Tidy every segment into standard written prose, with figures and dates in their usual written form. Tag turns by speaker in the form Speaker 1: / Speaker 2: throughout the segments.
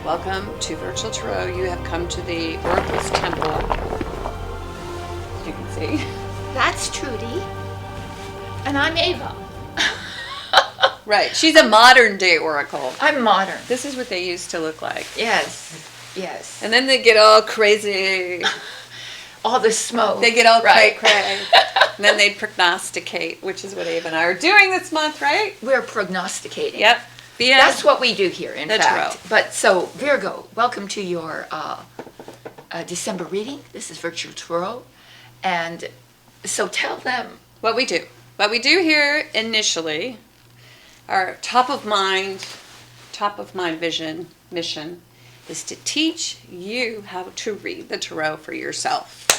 Speaker 1: Welcome to Virtual Tarot. You have come to the Oracle's Temple. As you can see.
Speaker 2: That's Trudy. And I'm Ava.
Speaker 1: Right. She's a modern day oracle.
Speaker 2: I'm modern.
Speaker 1: This is what they used to look like.
Speaker 2: Yes. Yes.
Speaker 1: And then they get all crazy.
Speaker 2: All the smoke.
Speaker 1: They get all
Speaker 2: right.
Speaker 1: cray-cray. And then they'd prognosticate, which is what Ava and I are doing this month, right?
Speaker 2: We're prognosticating.
Speaker 1: Yep.
Speaker 2: That's what we do here, in fact.
Speaker 1: Tarot.
Speaker 2: But so, Virgo, welcome to your December reading. This is Virtual Tarot. And so tell them.
Speaker 1: What we do. What we do here initially, our top of mind vision, mission, is to teach you how to read the tarot for yourself.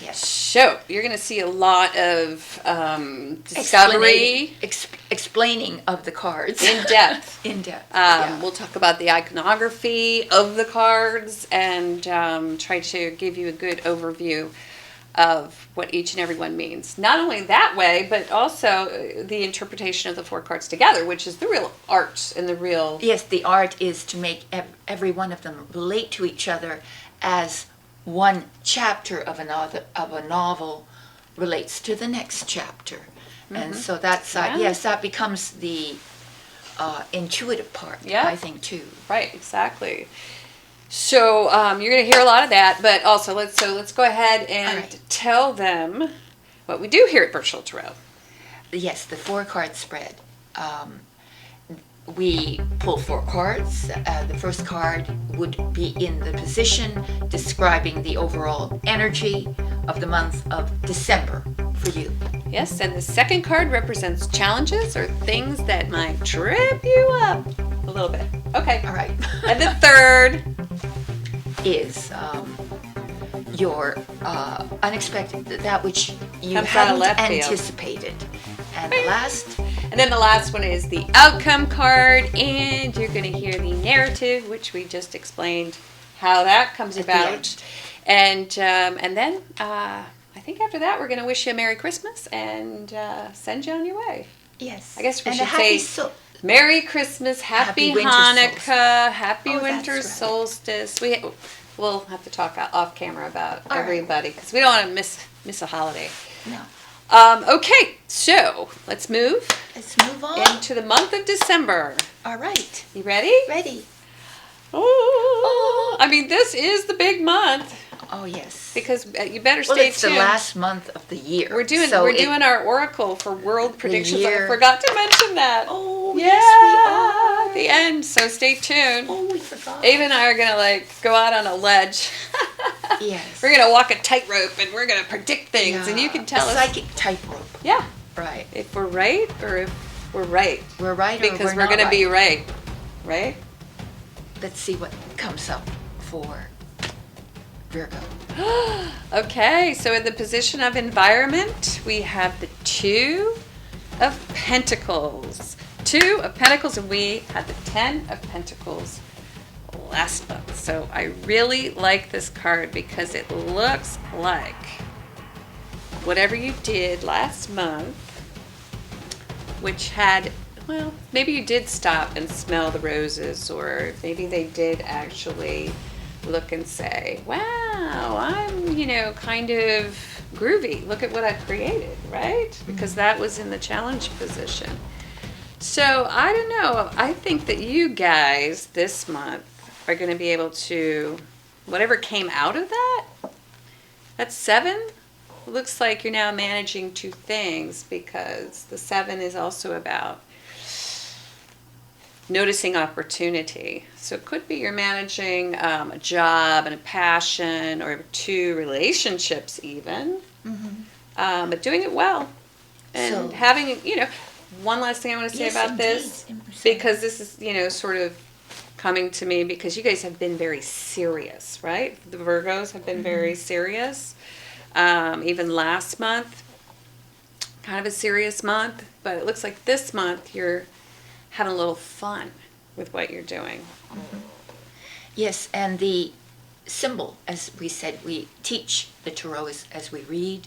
Speaker 2: Yes.
Speaker 1: So you're going to see a lot of discovery,
Speaker 2: explaining of the cards
Speaker 1: in depth.
Speaker 2: In depth.
Speaker 1: We'll talk about the iconography of the cards and try to give you a good overview of what each and every one means. Not only that way, but also the interpretation of the four cards together, which is the real art and the real...
Speaker 2: Yes, the art is to make every one of them relate to each other as one chapter of a novel relates to the next chapter. Mm-hmm. And so that's, yes, that becomes the intuitive part, I think, too.
Speaker 1: Right, exactly. So you're going to hear a lot of that, but also let's go ahead and tell them what we do here at Virtual Tarot.
Speaker 2: Yes, the 4-card spread. We pull 4 cards. The first card would be in the position describing the overall energy of the month of December for you.
Speaker 1: Yes, and the second card represents challenges or things that might trip you up a little bit. Okay.
Speaker 2: All right.
Speaker 1: And the third
Speaker 2: is your unexpected, that which you
Speaker 1: comes out of
Speaker 2: hadn't
Speaker 1: left field.
Speaker 2: Anticipated. And the last...
Speaker 1: And then the last one is the outcome card, and you're going to hear the narrative, which we just explained how that comes about. And then I think after that we're going to wish you a Merry Christmas and send you on your way.
Speaker 2: Yes.
Speaker 1: I guess we
Speaker 2: and
Speaker 1: should say Merry Christmas, Happy Hanukkah, Happy Winter Solstice. We'll have to talk off camera about everybody because we don't want to miss a holiday.
Speaker 2: No.
Speaker 1: Okay, so let's move.
Speaker 2: Let's move on
Speaker 1: into the month of December.
Speaker 2: All right.
Speaker 1: You ready?
Speaker 2: Ready.
Speaker 1: Oh, I mean, this is the big month.
Speaker 2: Oh, yes.
Speaker 1: Because you better stay tuned.
Speaker 2: Well, it's the last month of the year.
Speaker 1: We're doing our oracle for world predictions. I forgot to mention that.
Speaker 2: Oh,
Speaker 1: yeah,
Speaker 2: yes, we are.
Speaker 1: The end. So stay tuned.
Speaker 2: Oh, we forgot.
Speaker 1: Ava and I are gonna go out on a ledge.
Speaker 2: Yes.
Speaker 1: We're gonna walk a tightrope and we're gonna predict things, and you can tell us.
Speaker 2: Psychic tightrope.
Speaker 1: Yeah.
Speaker 2: Right.
Speaker 1: If we're right or if we're right.
Speaker 2: We're right
Speaker 1: because
Speaker 2: or we're
Speaker 1: gonna be right. Right?
Speaker 2: Let's see what comes up for Virgo.
Speaker 1: Okay, so in the position of environment, we have the 2 of Pentacles. 2 of Pentacles, and we had the 10 of Pentacles last month. So I really like this card because it looks like whatever you did last month, which had, well, maybe you did stop and smell the roses, or maybe they did actually look and say, wow, I'm, kind of groovy. Look at what I created, right? Because that was in the challenge position. So I don't know. I think that you guys this month are going to be able to, whatever came out of that's 7. It looks like you're now managing 2 things, because the 7 is also about noticing opportunity. So it could be you're managing a job and a passion, or 2 relationships even, but doing it well. And having, one last thing I want to say about this, because this is, sort of coming to me because you guys have been very serious, right? The Virgos have been very serious. Even last month, kind of a serious month, but it looks like this month you're having a little fun with what you're doing.
Speaker 2: Mm-hmm. Yes, and the symbol, as we said, we teach the tarot as we read.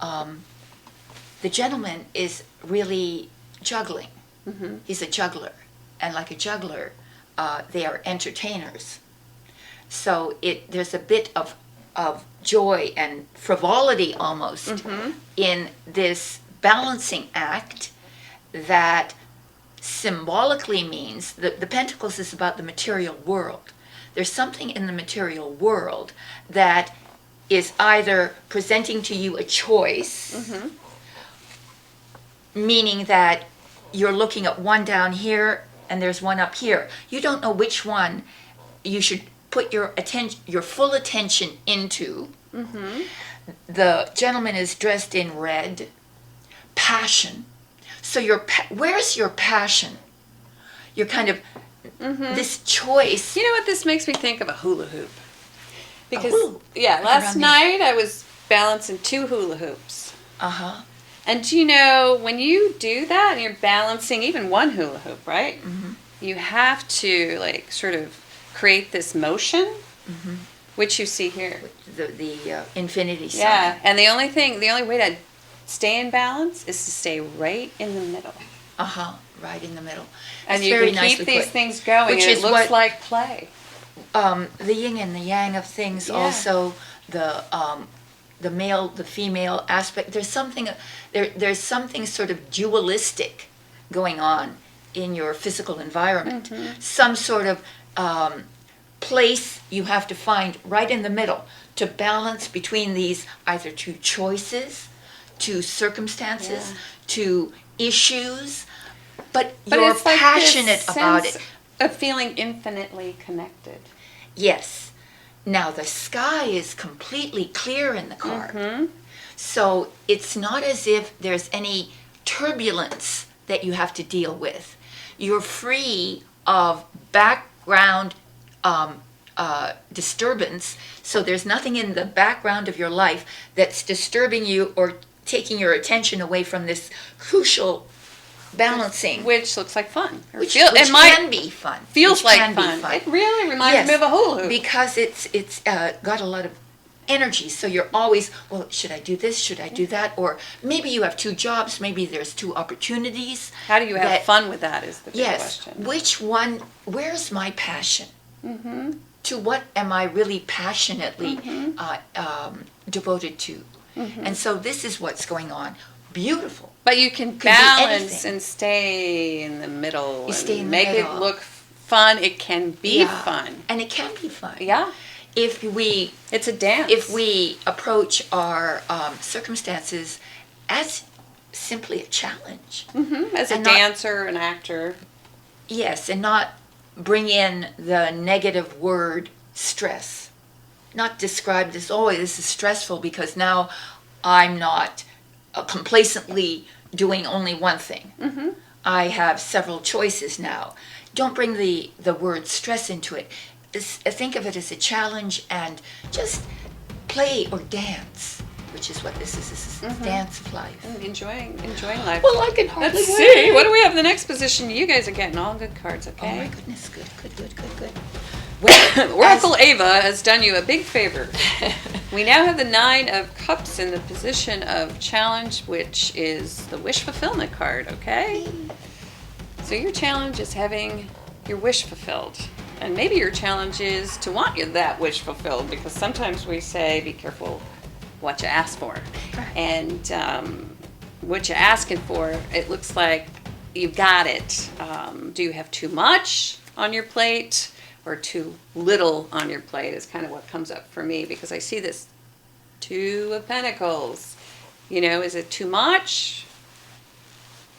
Speaker 2: The gentleman is really juggling. Mm-hmm. He's a juggler, and like a juggler, they are entertainers. So there's a bit of joy and frivolity almost in this balancing act that symbolically means that the Pentacles is about the material world. There's something in the material world that is either presenting to you a choice, meaning that you're looking at one down here and there's one up here. You don't know which one you should put your full attention into. The gentleman is dressed in red. Passion. So where's your passion? You're kind of this choice.
Speaker 1: You know what this makes me think of? A hula hoop. Because
Speaker 2: Like
Speaker 1: last
Speaker 2: around
Speaker 1: night I was balancing 2 hula hoops.
Speaker 2: Uh-huh.
Speaker 1: And you know, when you do that and you're balancing even one hula hoop, right? You have to like sort of create this motion, which you see here.
Speaker 2: The infinity sign.
Speaker 1: Yeah, and the only way to stay in balance is to stay right in the middle.
Speaker 2: Right in the middle.
Speaker 1: And
Speaker 2: It's
Speaker 1: you
Speaker 2: very
Speaker 1: can
Speaker 2: nicely
Speaker 1: keep these
Speaker 2: put.
Speaker 1: things going,
Speaker 2: Which
Speaker 1: and
Speaker 2: is
Speaker 1: it looks
Speaker 2: what-
Speaker 1: like play.
Speaker 2: The yin and the yang of things,
Speaker 1: Yeah.
Speaker 2: also the male, the female aspect. There's something sort of dualistic going on in your physical environment. Some sort of place you have to find right in the middle to balance between these either 2 choices, 2 circumstances, 2 issues, but you're
Speaker 1: it's like
Speaker 2: passionate
Speaker 1: this
Speaker 2: about
Speaker 1: sense
Speaker 2: it.
Speaker 1: of feeling infinitely connected.
Speaker 2: Yes. Now the sky is completely clear in the card. So it's not as if there's any turbulence that you have to deal with. You're free of background disturbance, so there's nothing in the background of your life that's disturbing you or taking your attention away from this crucial balancing.
Speaker 1: Which looks like fun.
Speaker 2: Which can be fun.
Speaker 1: Feels
Speaker 2: Which
Speaker 1: like
Speaker 2: can be
Speaker 1: fun. It really reminds me of a hula hoop.
Speaker 2: Because it's got a lot of energy. So you're always, well, should I do this? Should I do that? Or maybe you have 2 jobs. Maybe there's 2 opportunities.
Speaker 1: How do you have fun with that is the big question.
Speaker 2: Which one, where's my passion? To what am I really passionately devoted to? And so this is what's going on. Beautiful.
Speaker 1: But you can
Speaker 2: Could be
Speaker 1: balance
Speaker 2: anything.
Speaker 1: and stay in the middle.
Speaker 2: You
Speaker 1: and
Speaker 2: stay in the
Speaker 1: make
Speaker 2: middle.
Speaker 1: it look fun. It can be fun.
Speaker 2: And it can be fun.
Speaker 1: Yeah. It's a dance.
Speaker 2: If we approach our circumstances as simply a challenge.
Speaker 1: As a
Speaker 2: and not-
Speaker 1: dancer, an actor.
Speaker 2: Yes, and not bring in the negative word stress. Not described as, oh, this is stressful because now I'm not complacently doing only one thing. I have several choices now. Don't bring the word stress into it. Think of it as a challenge and just play or dance, which is what this is. This is the dance of life.
Speaker 1: Enjoying life.
Speaker 2: Well, I can hardly
Speaker 1: Let's
Speaker 2: wait.
Speaker 1: see. What do we have in the next position? You guys are getting all good cards,
Speaker 2: Oh
Speaker 1: okay?
Speaker 2: my goodness, good. Well,
Speaker 1: Oracle Ava has done you a big favor. We now have the 9 of Cups in the position of challenge, which is the wish fulfillment card, okay? So your challenge is having your wish fulfilled. And maybe your challenge is to want that wish fulfilled, because sometimes we say, be careful what you ask for.
Speaker 2: Right.
Speaker 1: And what you're asking for, it looks like you've got it. Do you have too much on your plate or too little on your plate is kind of what comes up for me, because I see this 2 of Pentacles. You know, is it too much?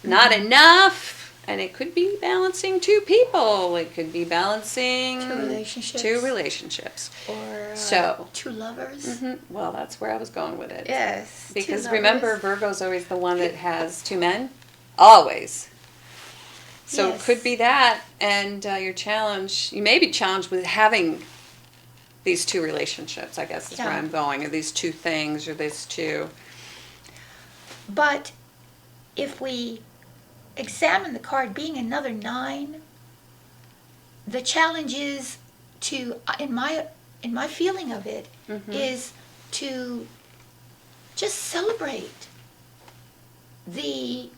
Speaker 1: Not enough? And it could be balancing 2 people. It could be balancing
Speaker 2: 2 relationships.
Speaker 1: 2 relationships.
Speaker 2: Or
Speaker 1: So
Speaker 2: 2 lovers.
Speaker 1: Well, that's where I was going with it.
Speaker 2: Yes.
Speaker 1: Because
Speaker 2: 2
Speaker 1: remember,
Speaker 2: lovers.
Speaker 1: Virgo's always the one that has 2 men. Always. So
Speaker 2: Yes.
Speaker 1: it could be that, and your challenge, you may be challenged with having these 2 relationships, I guess is where
Speaker 2: Yeah.
Speaker 1: I'm going, or these 2 things, or these 2.
Speaker 2: But if we examine the card being another 9, the challenge is to, in my feeling of it, is to just celebrate the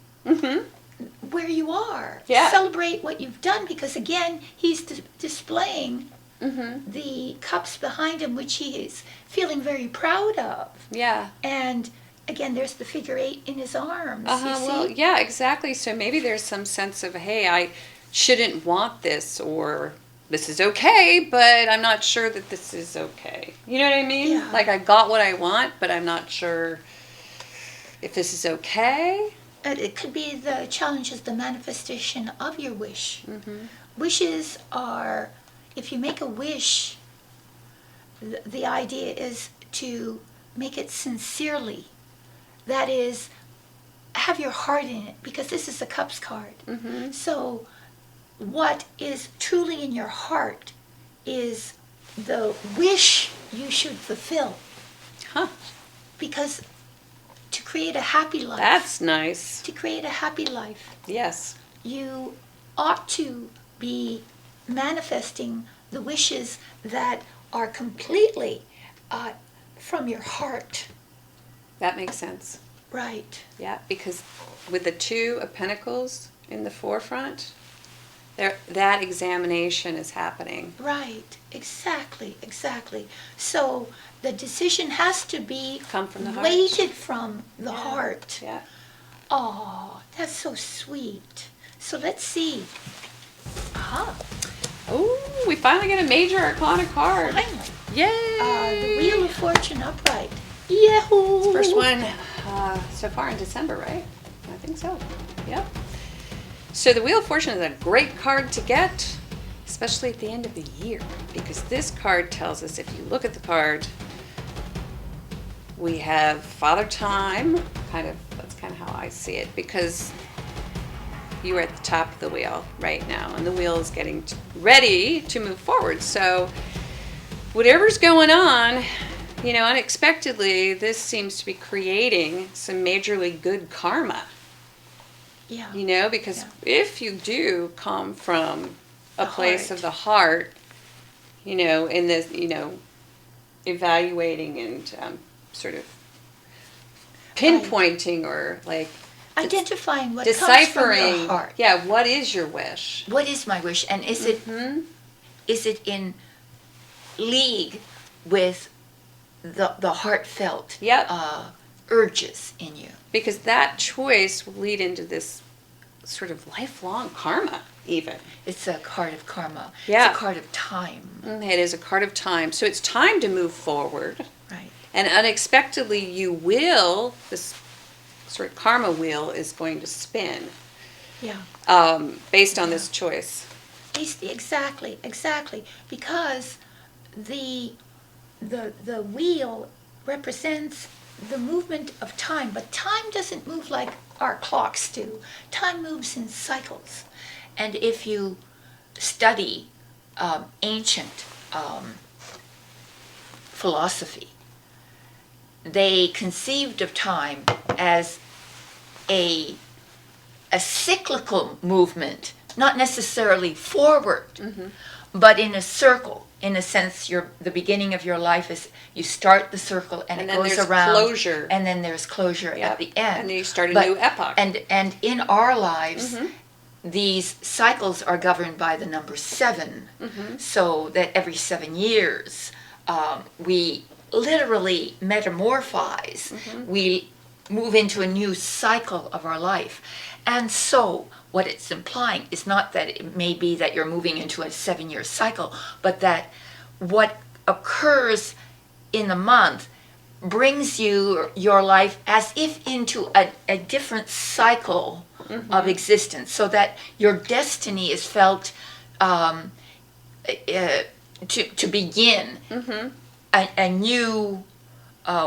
Speaker 2: where you are.
Speaker 1: Yeah.
Speaker 2: Celebrate what you've done, because again, he's displaying
Speaker 1: Mm-hmm.
Speaker 2: the cups behind him, which he is feeling very proud of.
Speaker 1: Yeah.
Speaker 2: And again, there's the figure 8 in his arms. You see?
Speaker 1: Well, yeah, exactly. So maybe there's some sense of, hey, I shouldn't want this, or this is okay, but I'm not sure that this is okay. You know what I mean?
Speaker 2: Yeah.
Speaker 1: Like, I got what I want, but I'm not sure if this is okay.
Speaker 2: It could be the challenge is the manifestation of your wish.
Speaker 1: Mm-hmm.
Speaker 2: Wishes are, if you make a wish, the idea is to make it sincerely. That is, have your heart in it, because this is a cups card.
Speaker 1: Mm-hmm.
Speaker 2: So what is truly in your heart is the wish you should fulfill.
Speaker 1: Huh.
Speaker 2: Because to create a happy life,
Speaker 1: That's nice.
Speaker 2: to create a happy life,
Speaker 1: Yes.
Speaker 2: you ought to be manifesting the wishes that are completely from your heart.
Speaker 1: That makes sense.
Speaker 2: Right.
Speaker 1: Yeah, because with the 2 of Pentacles in the forefront, that examination is happening.
Speaker 2: Right. Exactly. Exactly. So the decision has to be
Speaker 1: Come from the heart.
Speaker 2: weighted from the
Speaker 1: Yeah.
Speaker 2: heart.
Speaker 1: Yeah.
Speaker 2: Oh, that's so sweet. So let's see. Aha.
Speaker 1: Oh, we finally get a major arcana card.
Speaker 2: Finally.
Speaker 1: Yay!
Speaker 2: The Wheel of Fortune upright. Yahoo!
Speaker 1: First one so far in December, right? I think so. Yep. So the Wheel of Fortune is a great card to get, especially at the end of the year, because this card tells us, if you look at the card, we have Father Time, that's kind of how I see it, because you are at the top of the wheel right now, and the wheel is getting ready to move forward. So whatever's going on, unexpectedly, this seems to be creating some majorly good karma.
Speaker 2: Yeah.
Speaker 1: Because if you do come from a
Speaker 2: The
Speaker 1: place
Speaker 2: heart.
Speaker 1: of the heart, in this, evaluating and sort of pinpointing or like
Speaker 2: Identifying what comes from
Speaker 1: deciphering,
Speaker 2: your heart.
Speaker 1: yeah, what is your wish?
Speaker 2: What is my wish? And is it in league with the heartfelt
Speaker 1: Yep.
Speaker 2: urges in you?
Speaker 1: Because that choice will lead into this sort of lifelong karma, even.
Speaker 2: It's a card of karma.
Speaker 1: Yeah.
Speaker 2: It's a card of time.
Speaker 1: It is a card of time. So it's time to move forward.
Speaker 2: Right.
Speaker 1: And unexpectedly, this sort of karma wheel is going to spin
Speaker 2: Yeah.
Speaker 1: based on this choice.
Speaker 2: Exactly. Because the wheel represents the movement of time, but time doesn't move like our clocks do. Time moves in cycles. And if you study ancient philosophy, they conceived of time as a cyclical movement, not necessarily forward, but in a circle. In a sense, the beginning of your life is you start the circle and
Speaker 1: And
Speaker 2: it
Speaker 1: then
Speaker 2: goes
Speaker 1: there's
Speaker 2: around,
Speaker 1: closure.
Speaker 2: and then there's closure
Speaker 1: Yep.
Speaker 2: at the end.
Speaker 1: And then you start a new epoch.
Speaker 2: And in our lives, these cycles are governed by the number 7, so that every 7 years we literally metamorphose. We move into a new cycle of our life. And so what it's implying is not that it may be that you're moving into a 7-year cycle, but that what occurs in the month brings your life as if into a different cycle of existence, so that your destiny is felt to begin a new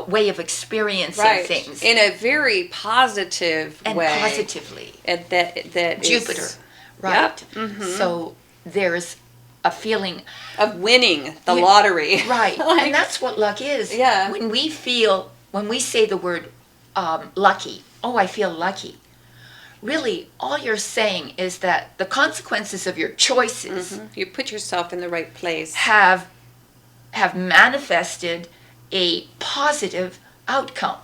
Speaker 2: way of experiencing things.
Speaker 1: In a very positive
Speaker 2: And
Speaker 1: way.
Speaker 2: positively.
Speaker 1: And that
Speaker 2: Jupiter,
Speaker 1: is,
Speaker 2: right?
Speaker 1: Yep.
Speaker 2: So there's a feeling
Speaker 1: of winning the
Speaker 2: Yeah,
Speaker 1: lottery.
Speaker 2: right.
Speaker 1: Like,
Speaker 2: And that's what luck is.
Speaker 1: Yeah.
Speaker 2: When we say the word lucky, oh, I feel lucky. Really, all you're saying is that the consequences of your choices
Speaker 1: you put yourself in the right place.
Speaker 2: have manifested a positive outcome,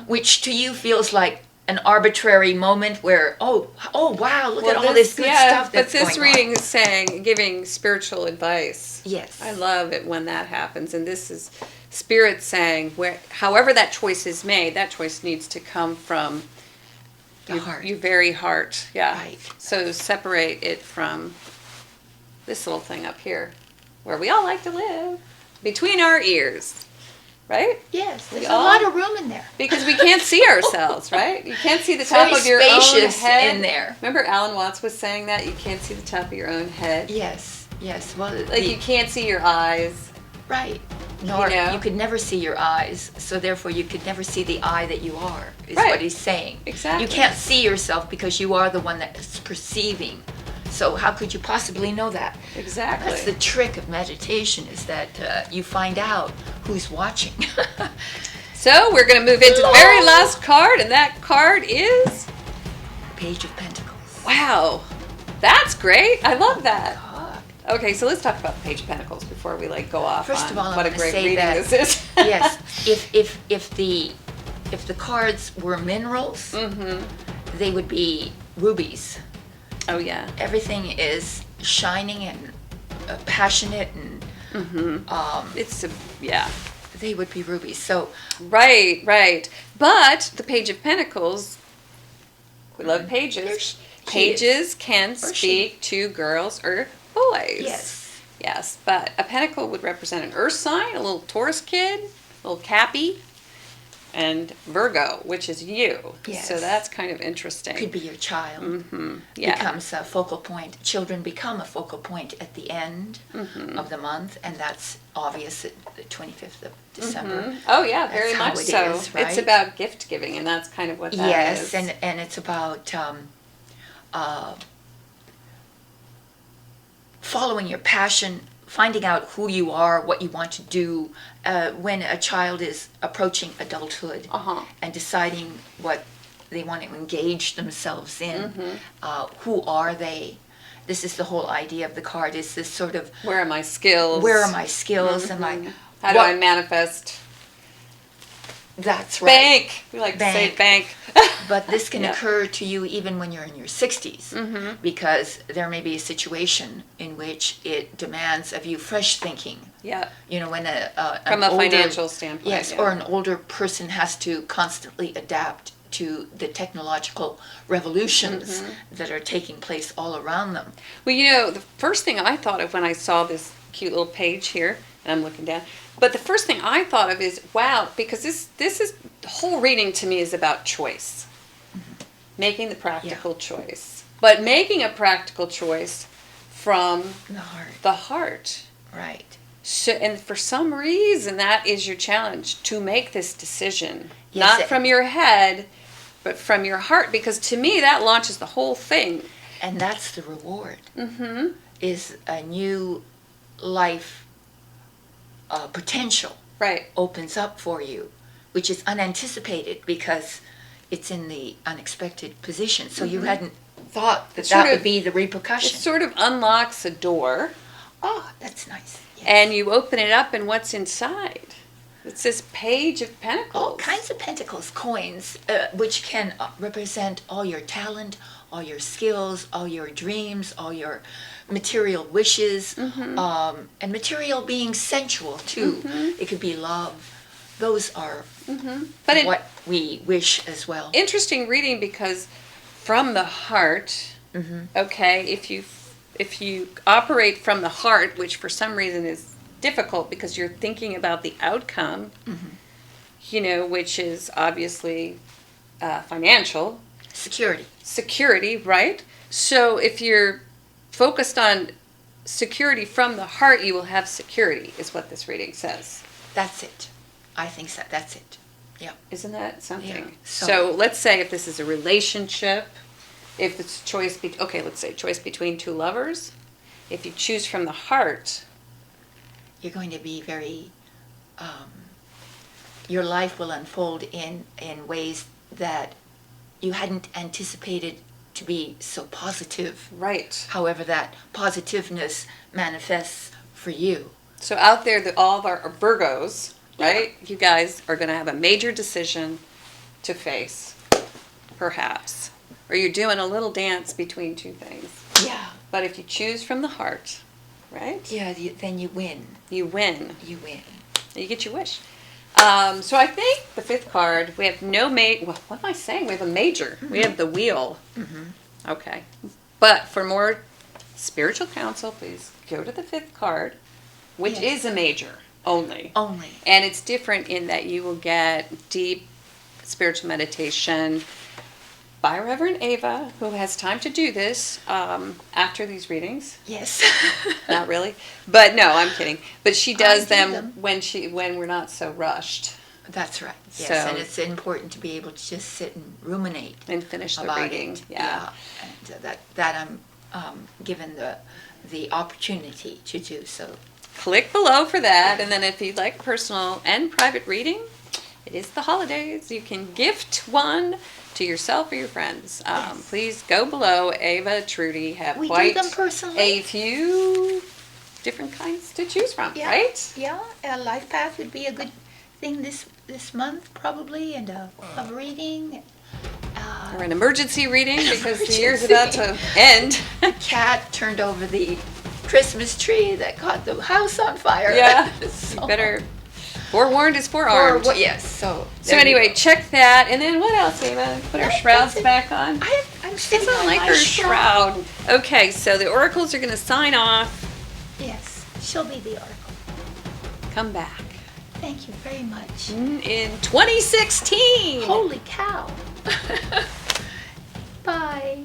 Speaker 2: which to you feels like an arbitrary moment where, oh wow, look at all this good stuff that's
Speaker 1: but this
Speaker 2: going
Speaker 1: reading
Speaker 2: on.
Speaker 1: is saying, giving spiritual advice.
Speaker 2: Yes.
Speaker 1: I love it when that happens. And this is Spirit saying, however that choice is made, that choice needs to come from
Speaker 2: The heart.
Speaker 1: your very heart. Yeah.
Speaker 2: Right.
Speaker 1: So separate it from this little thing up here, where we all like to live, between our ears. Right?
Speaker 2: Yes, there's
Speaker 1: all-
Speaker 2: a lot of room in there.
Speaker 1: Because we can't see ourselves, right? You can't see the top
Speaker 2: Very
Speaker 1: of your own
Speaker 2: spacious
Speaker 1: head.
Speaker 2: in there.
Speaker 1: Remember Alan Watts was saying that? You can't see the top of your own head.
Speaker 2: Yes, yes. Well,
Speaker 1: Like you can't see your eyes.
Speaker 2: right. Nor
Speaker 1: You know?
Speaker 2: you could never see your eyes, so therefore you could never see the I that you are, is
Speaker 1: Right.
Speaker 2: what he's saying.
Speaker 1: Exactly.
Speaker 2: You can't see yourself because you are the one that's perceiving. So how could you possibly know that?
Speaker 1: Exactly.
Speaker 2: That's the trick of meditation, is that you find out who's watching.
Speaker 1: So we're going to move into the very last card, and that card is,
Speaker 2: Page of Pentacles.
Speaker 1: wow, that's great. I love that.
Speaker 2: God.
Speaker 1: Okay, so let's talk about the Page of Pentacles before we go off
Speaker 2: First
Speaker 1: on
Speaker 2: of all, I
Speaker 1: what a
Speaker 2: want to
Speaker 1: great
Speaker 2: say
Speaker 1: reading
Speaker 2: that
Speaker 1: this is.
Speaker 2: yes, if the cards were minerals, they would be rubies.
Speaker 1: Oh yeah.
Speaker 2: Everything is shining and passionate, and
Speaker 1: It's yeah.
Speaker 2: they would be rubies. So
Speaker 1: Right. But the Page of Pentacles, we love pages. Pages can speak to girls or boys. Yes, but a pentacle would represent an earth sign, a little Taurus kid, a little Cappy, and Virgo, which is you.
Speaker 2: Yes.
Speaker 1: So that's kind of interesting.
Speaker 2: could be your child.
Speaker 1: Yeah.
Speaker 2: Becomes a focal point. Children become a focal point at the end of the month, and that's obvious at the 25th of December.
Speaker 1: Oh yeah, very
Speaker 2: That's how
Speaker 1: much
Speaker 2: it
Speaker 1: so.
Speaker 2: is, right?
Speaker 1: It's about gift giving, and that's kind of what that is.
Speaker 2: Yes, and it's about following your passion, finding out who you are, what you want to do. When a child is approaching adulthood and deciding what they want to engage themselves in, who are they? This is the whole idea of the card. Is this sort of,
Speaker 1: Where are my skills?
Speaker 2: where are my skills and my
Speaker 1: How do I manifest?
Speaker 2: That's right.
Speaker 1: Bank. We like to say bank.
Speaker 2: But this can
Speaker 1: Yeah.
Speaker 2: occur to you even when you're in your 60s, because there may be a situation in which it demands of you fresh thinking.
Speaker 1: Yeah.
Speaker 2: You know, when
Speaker 1: From a financial standpoint.
Speaker 2: yes,
Speaker 1: yeah.
Speaker 2: or an older person has to constantly adapt to the technological revolutions that are taking place all around them.
Speaker 1: Well, you know, the first thing I thought of when I saw this cute little page here, and I'm looking down, but the first thing I thought of is, wow, because this is, the whole reading to me is about choice. Making the practical choice. But making a practical choice from
Speaker 2: The heart,
Speaker 1: the heart.
Speaker 2: right.
Speaker 1: So, and for some reason, that is your challenge, to make this decision.
Speaker 2: Yes,
Speaker 1: Not from your head, but from your heart. Because to me, that launches the whole thing.
Speaker 2: And that's the reward, is a new life potential
Speaker 1: Right.
Speaker 2: opens up for you, which is unanticipated because it's in the unexpected position. So you hadn't thought that
Speaker 1: Sort
Speaker 2: that would
Speaker 1: of-
Speaker 2: be the
Speaker 1: It
Speaker 2: repercussion.
Speaker 1: sort of unlocks a door,
Speaker 2: Oh, that's nice. Yes.
Speaker 1: and you open it up, and what's inside? It's this Page of Pentacles.
Speaker 2: all kinds of pentacles, coins, which can represent all your talent, all your skills, all your dreams, all your material wishes, and material being sensual too. It could be love. Those are
Speaker 1: But it,
Speaker 2: what we wish as well.
Speaker 1: interesting reading, because from the heart, okay, if you operate from the heart, which for some reason is difficult because you're thinking about the outcome, you know, which is obviously financial security, right? So if you're focused on security from the heart, you will have security, is what this reading says.
Speaker 2: That's it. I think so. That's it.
Speaker 1: Isn't that something?
Speaker 2: Yeah.
Speaker 1: So let's say if this is a relationship, if it's choice, let's say choice between two lovers. If you choose from the heart,
Speaker 2: You're going to be very, your life will unfold in ways that you hadn't anticipated to be so positive.
Speaker 1: right.
Speaker 2: However, that positiveness manifests for you.
Speaker 1: So out there, all of our Virgos, right? You guys are going to have a major decision to face. perhaps. Or you're doing a little dance between two things.
Speaker 2: Yeah.
Speaker 1: But if you choose from the heart, right?
Speaker 2: Yeah, then you win.
Speaker 1: You win.
Speaker 2: You win.
Speaker 1: You get your wish. So I think the fifth card, we have no well, what am I saying? We have a major. We have the wheel. Okay. But for more spiritual counsel, please go to the fifth card, which is a major only.
Speaker 2: Only.
Speaker 1: And it's different in that you will get deep spiritual meditation by Reverend Ava, who has time to do this after these readings.
Speaker 2: Yes.
Speaker 1: Not really. But no, I'm kidding. But she does
Speaker 2: I do
Speaker 1: them when we're not so rushed.
Speaker 2: That's right. Yes,
Speaker 1: So-
Speaker 2: and it's important to be able to just sit and ruminate
Speaker 1: And finish the
Speaker 2: about
Speaker 1: reading.
Speaker 2: it.
Speaker 1: Yeah.
Speaker 2: And that I'm given the opportunity to do so.
Speaker 1: Click below for that. And then if you'd like personal and private reading, it is the holidays. You can gift one to yourself or your friends. Please go below. Ava, Trudy have
Speaker 2: We do
Speaker 1: quite
Speaker 2: them personally.
Speaker 1: a few different kinds to choose from, right?
Speaker 2: Yeah, a life path would be a good thing this month probably, and a reading.
Speaker 1: Or an emergency reading because the year's
Speaker 2: Emergency.
Speaker 1: about to end.
Speaker 2: A cat turned over the Christmas tree that caught the house on fire.
Speaker 1: Yeah.
Speaker 2: So-
Speaker 1: You better. Forewarned is forearmed.
Speaker 2: Yes. So
Speaker 1: So anyway, check that. And then what else, Ava? Put our
Speaker 2: No,
Speaker 1: shrouds
Speaker 2: that's it.
Speaker 1: back on.
Speaker 2: I'm
Speaker 1: She
Speaker 2: sitting
Speaker 1: doesn't
Speaker 2: on
Speaker 1: like
Speaker 2: my
Speaker 1: her shroud. Okay, so the oracles are going to sign off.
Speaker 2: Yes, she'll be the oracle.
Speaker 1: Come back
Speaker 2: Thank you very much.
Speaker 1: in 2016.
Speaker 2: Holy cow. Bye.